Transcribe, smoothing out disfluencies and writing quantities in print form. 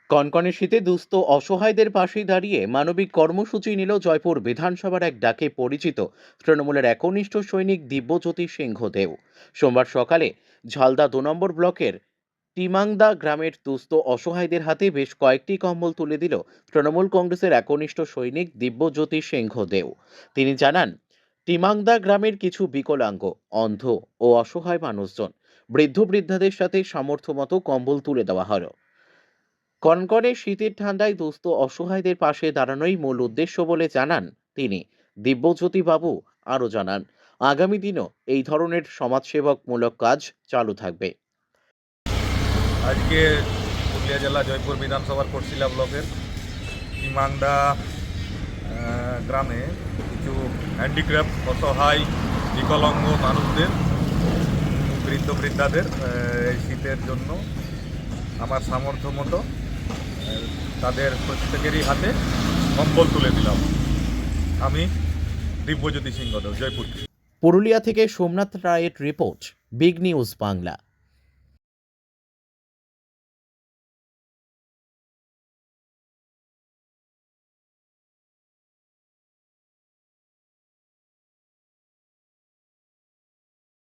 কনকনে শীতে দুস্থ অসহায়দের পাশে দাঁড়িয়ে মানবিক কর্মসূচি নিল জয়পুর বিধানসভার এক ডাকে পরিচিত তৃণমূলের একনিষ্ঠ সৈনিক দিব্যজ্যোতি সিংহদেও। সোমবার সকালে ঝালদা ২ নম্বর ব্লকের টিমাংদা গ্রামের দুস্থ অসহায়দের হাতে বেশ কয়েকটি কম্বল তুলে দিল তৃণমূল কংগ্রেসের একনিষ্ঠ সৈনিক দিব্যজ্যোতি সিংহদেও। তিনি জানান, টিমাংদা গ্রামের কিছু বিকলাঙ্গ, অন্ধ ও অসহায় মানুষজন, বৃদ্ধ বৃদ্ধাদের সাথে সামর্থ্য মতো কম্বল তুলে দেওয়া হলো। কনকনে শীতের ঠান্ডায় দুস্থ অসহায়দের পাশে দাঁড়ানোই মূল উদ্দেশ্য বলে জানান তিনি। দিব্যজ্যোতি বাবু আরও জানান, আগামী দিনও এই ধরনের সমাজসেবকমূলক কাজ চালু থাকবে। আজকে পুরুলিয়া জেলা জয়পুর বিধানসভার কোটশিলা ব্লকের ইমাংডা গ্রামে কিছু হ্যান্ডিক্রাফট, অসহায়, বিকলাঙ্গ মানুষদের, বৃদ্ধ বৃদ্ধাদের এই শীতের জন্য আমার সামর্থ্য মতো তাদের প্রত্যেকেরই হাতে কম্বল তুলে দিলাম। আমি দিব্যজ্যোতি সিংহদেও, জয়পুর। পুরুলিয়া থেকে সোমনাথ রায়ের রিপোর্ট, বিগ নিউজ বাংলা।